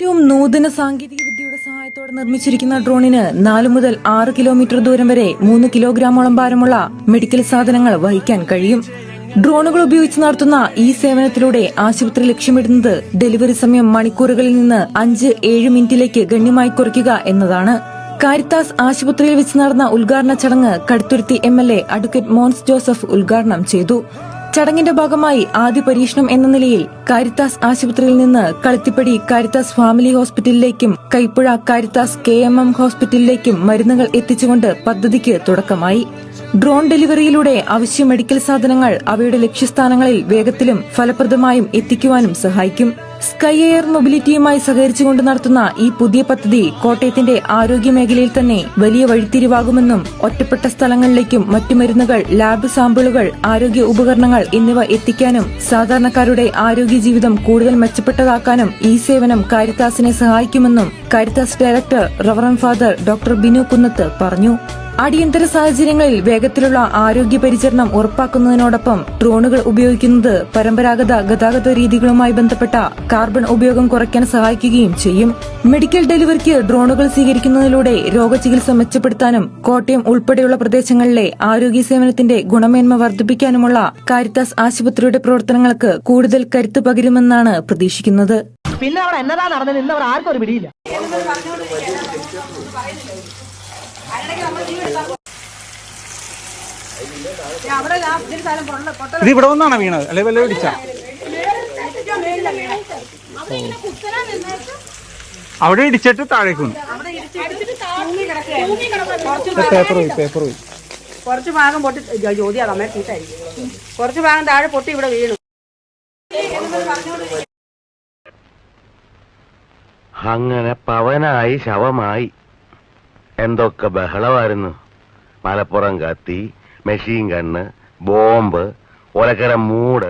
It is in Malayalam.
ഏറ്റവും നൂതന സാങ്കേതിക വിദ്യയുടെ സഹായത്തോടെ നിർമ്മിച്ചിരിക്കുന്ന ഡ്രോണിന് 4 മുതൽ 6 കിലോമീറ്റർ ദൂരം വരെ 3 കിലോഗ്രാമോളം ഭാരമുള്ള മെഡിക്കൽ സാധനങ്ങൾ വഹിക്കാൻ കഴിയും. ഡ്രോണുകൾ ഉപയോഗിച്ച് നടത്തുന്ന ഈ സേവനത്തിലൂടെ ആശുപത്രി ലക്ഷ്യമിടുന്നത് ഡെലിവറി സമയം മണിക്കൂറുകളിൽ നിന്ന് 5-7 മിനിറ്റിലേക്ക് ഗണ്യമായി കുറയ്ക്കുക എന്നതാണ്. കാരിത്താസ് ആശുപത്രിയിൽ വെച്ച് നടന്ന ഉദ്ഘാടന ചടങ്ങ് Kaduthuruthy MLA advocate Mons Joseph ഉദ്ഘാടനം ചെയ്തു. ചടങ്ങിന്റെ ഭാഗമായി ആദ്യ പരീക്ഷണം എന്ന നിലയിൽ കാരിത്താസ് ആശുപത്രിയിൽ നിന്ന് കളത്തിപ്പടി കാരിത്താസ് ഫാമിലി ഹോസ്പിറ്റലിലേക്കും കൈപ്പുഴ കാരിത്താസ് KMM ഹോസ്പിറ്റലിലേക്കും മരുന്നുകൾ എത്തിച്ചുകൊണ്ട് പദ്ധതിക്ക് തുടക്കമായി. ഡ്രോൺ ഡെലിവറിയിലൂടെ അവശ്യ മെഡിക്കൽ സാധനങ്ങൾ അവയുടെ ലക്ഷ്യസ്ഥാനങ്ങളിൽ വേഗത്തിലും ഫലപ്രദമായും എത്തിക്കുവാനും സഹായിക്കും. സ്കൈ എയർ മൊബിലിറ്റിയുമായി സഹകരിച്ചുകൊണ്ട് നടത്തുന്ന ഈ പുതിയ പദ്ധതി കോട്ടയത്തിന്റെ ആരോഗ്യ മേഖലയിൽ തന്നെ വലിയ വഴിത്തിരിവാകുമെന്നും ഒറ്റപ്പെട്ട സ്ഥലങ്ങളിലേക്കും മറ്റു മരുന്നുകൾ, ലാബ് സാമ്പിളുകൾ, ആരോഗ്യ ഉപകരണങ്ങൾ എന്നിവ എത്തിക്കാനും സാധാരണക്കാരുടെ ആരോഗ്യ ജീവിതം കൂടുതൽ മെച്ചപ്പെട്ടതാക്കാനും ഈ സേവനം കാരിത്താസിനെ സഹായിക്കുമെന്നും Caritas director reverend father doctor Binu Kunnath പറഞ്ഞു. അടിയന്തര സാഹചര്യങ്ങളിൽ വേഗത്തിലുള്ള ആരോഗ്യ പരിചരണം ഉറപ്പാക്കുന്നതിനോടൊപ്പം ഡ്രോണുകൾ ഉപയോഗിക്കുന്നത് പരമ്പരാഗത ഗതാഗത രീതികളുമായി ബന്ധപ്പെട്ട കാർബൺ ഉപയോഗം കുറയ്ക്കാൻ സഹായിക്കുകയും ചെയ്യും. മെഡിക്കൽ ഡെലിവറിക്ക് ഡ്രോണുകൾ സ്വീകരിക്കുന്നതിലൂടെ രോഗചികിത്സ മെച്ചപ്പെടുത്താനും കോട്ടയം ഉൾപ്പെടെയുള്ള പ്രദേശങ്ങളിലെ ആരോഗ്യ സേവനത്തിന്റെ ഗുണമേന്മ വർദ്ധിപ്പിക്കാനുമുള്ള കാരിത്താസ് ആശുപത്രിയുടെ പ്രവർത്തനങ്ങൾക്ക് കൂടുതൽ കരുത്ത് പകരുമെന്നാണ് പ്രതീക്ഷിക്കുന്നത്. പിന്നെ അവിടെ എന്നതാ നടന്നത് ഇന്നവർ ആർക്കും ഒരു പിടിയില്ല. ഇത് ഇവിടെ വന്നാണ് വീണത് അല്ലെ വല്ല ഇടിച്ച അവിടെ ഇടിച്ചിട്ട് താഴേക്ക് വന്നു. പേപ്പർ പോയി കുറച്ച് ഭാഗം പൊട്ടി ജ്യോതിയാ അമ്മ ചീട്ടായിരിക്കും. കുറച്ച് ഭാഗം താഴെ പൊട്ടി ഇവിടെ വീണു. അങ്ങനെ പവനായി ശവമായി. എന്തൊക്കെ ബഹളമായിരുന്നു. മലപ്പുറം കത്തി, മെഷീൻ ഗണ്ണ്, ബോംബ്, ഒലക്കര മൂട്.